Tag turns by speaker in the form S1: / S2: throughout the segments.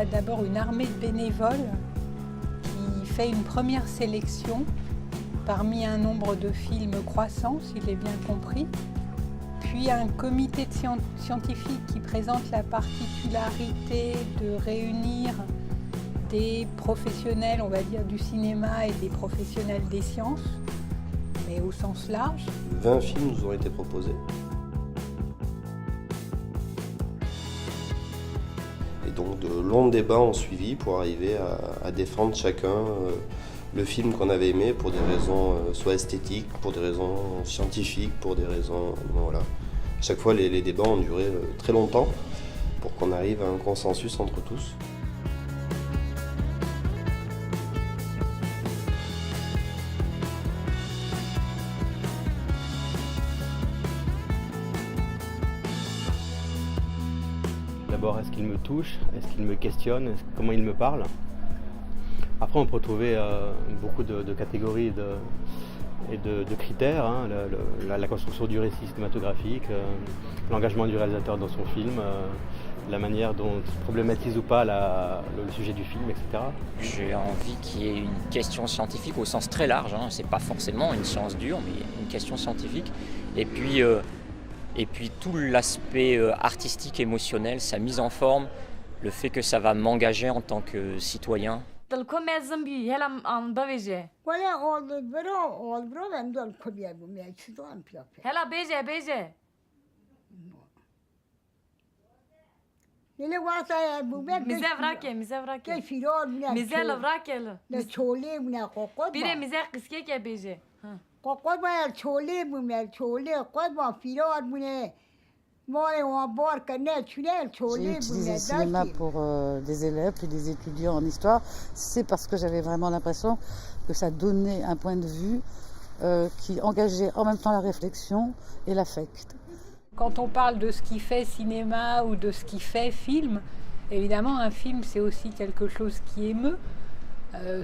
S1: a d'abord une armée de bénévoles qui fait une première sélection parmi un nombre de films croissant, s'il est bien compris. Puis un comité de scientifiques qui présente la particularité de réunir des professionnels, on va dire, du cinéma et des professionnels des sciences, mais au sens large.
S2: 20 films nous ont été proposés. Et donc de longs débats ont suivi pour arriver à défendre chacun le film qu'on avait aimé pour des raisons soit esthétiques, pour des raisons scientifiques, pour des raisons... Voilà. Chaque fois, les débats ont duré très longtemps pour qu'on arrive à un consensus entre tous.
S3: D'abord, est-ce qu'il me touche? Est-ce qu'il me questionne? Comment il me parle? Après, on peut trouver beaucoup de catégories et de critères, hein, la construction du récit cinématographique, l'engagement du réalisateur dans son film, la manière dont il problématise ou pas le sujet du film, etc.
S4: J'ai envie qu'il y ait une question scientifique au sens très large, hein. C'est pas forcément une science dure, mais une question scientifique. Et puis tout l'aspect artistique, émotionnel, sa mise en forme, le fait que ça va m'engager en tant que citoyen.
S5: J'ai utilisé le cinéma pour des élèves et des étudiants en histoire. C'est parce que j'avais vraiment l'impression que ça donnait un point de vue qui engageait en même temps la réflexion et l'affect.
S1: Quand on parle de ce qui fait cinéma ou de ce qui fait film, évidemment un film c'est aussi quelque chose qui émeut.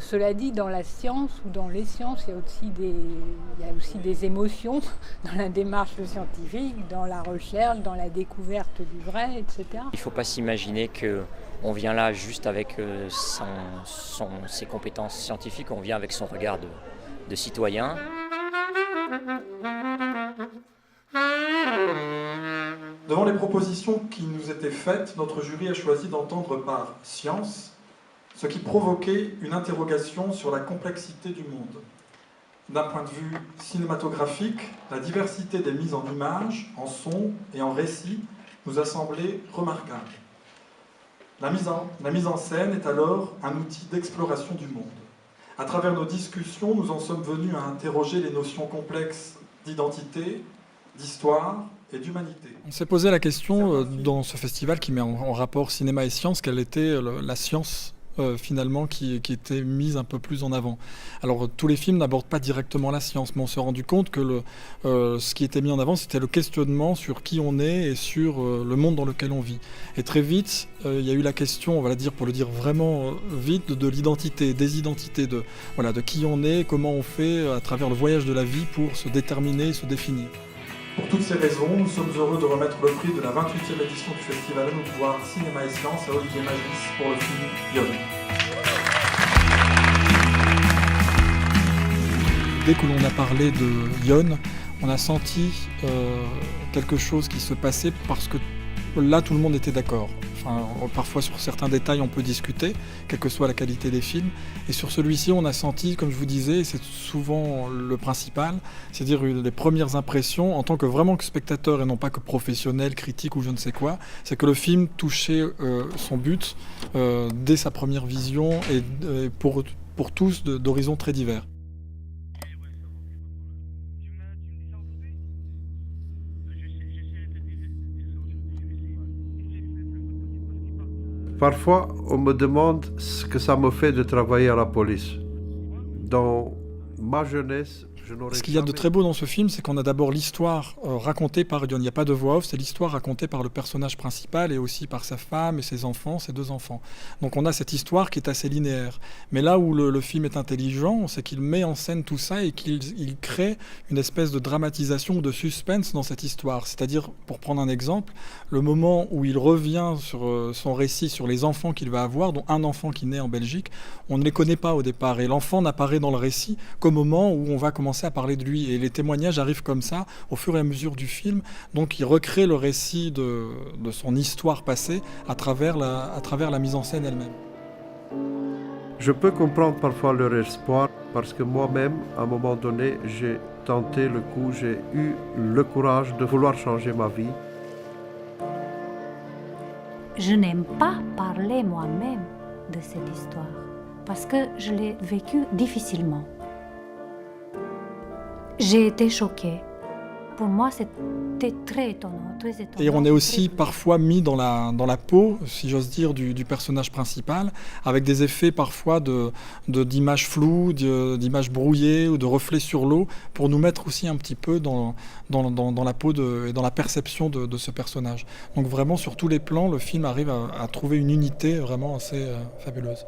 S1: Cela dit, dans la science ou dans les sciences, il y a aussi des émotions dans la démarche scientifique, dans la recherche, dans la découverte du vrai, etc.
S4: Il ne faut pas s'imaginer qu'on vient là juste avec ses compétences scientifiques, on vient avec son regard de citoyen.
S6: Devant les propositions qui nous étaient faites, notre jury a choisi d'entendre par science ce qui provoquait une interrogation sur la complexité du monde. D'un point de vue cinématographique, la diversité des mises en images, en son et en récit nous a semblé remarquable. La mise en scène est alors un outil d'exploration du monde. À travers nos discussions, nous en sommes venus à interroger les notions complexes d'identité, d'histoire et d'humanité.
S7: On s'est posé la question dans ce festival qui met en rapport cinéma et science, quelle était la science finalement qui était mise un peu plus en avant. Alors tous les films n'abordent pas directement la science, mais on s'est rendu compte que ce qui était mis en avant, c'était le questionnement sur qui on est et sur le monde dans lequel on vit. Et très vite, il y a eu la question, on va la dire pour le dire vraiment vite, de l'identité, des identités, de qui on est, comment on fait à travers le voyage de la vie pour se déterminer, se définir.
S6: Pour toutes ces raisons, nous sommes heureux de remettre le prix de la 28e édition du festival À nous de voir Cinéma et Sciences à Olivier Magis pour le film Yon.
S7: Dès que l'on a parlé de Yon, on a senti quelque chose qui se passait parce que là tout le monde était d'accord. Enfin, parfois sur certains détails on peut discuter, quelle que soit la qualité des films. Et sur celui-ci on a senti, comme je vous disais, c'est souvent le principal, c'est-à-dire les premières impressions en tant que vraiment que spectateur et non pas que professionnel, critique ou je ne sais quoi, c'est que le film touchait son but dès sa première vision et pour tous d'horizons très divers.
S8: Parfois, on me demande ce que ça me fait de travailler à la police. Dans ma jeunesse,
S7: Ce qu'il y a de très beau dans ce film, c'est qu'on a d'abord l'histoire racontée par Yon. Il n'y a pas de voix off, c'est l'histoire racontée par le personnage principal et aussi par sa femme et ses enfants, ses 2 enfants. Donc on a cette histoire qui est assez linéaire. Mais là où le film est intelligent, c'est qu'il met en scène tout ça et qu'il crée une espèce de dramatisation ou de suspense dans cette histoire. C'est-à-dire, pour prendre un exemple, le moment où il revient sur son récit sur les enfants qu'il va avoir, dont un enfant qui naît en Belgique, on ne les connaît pas au départ. Et l'enfant n'apparaît dans le récit qu'au moment où on va commencer à parler de lui. Et les témoignages arrivent comme ça, au fur et à mesure du film. Donc il recrée le récit de son histoire passée à travers la mise en scène elle-même.
S8: Je peux comprendre parfois leur espoir parce que moi-même, à un moment donné, j'ai tenté le coup, j'ai eu le courage de vouloir changer ma vie.
S9: Je n'aime pas parler moi-même de cette histoire parce que je l'ai vécue difficilement. J'ai été choquée. Pour moi, c'était très étonnant, très étonnant.
S7: Et on est aussi parfois mis dans la peau, si j'ose dire, du personnage principal, avec des effets parfois d'images floues, d'images brouillées ou de reflets sur l'eau, pour nous mettre aussi un petit peu dans la peau et dans la perception de ce personnage. Donc vraiment, sur tous les plans, le film arrive à trouver une unité vraiment assez fabuleuse.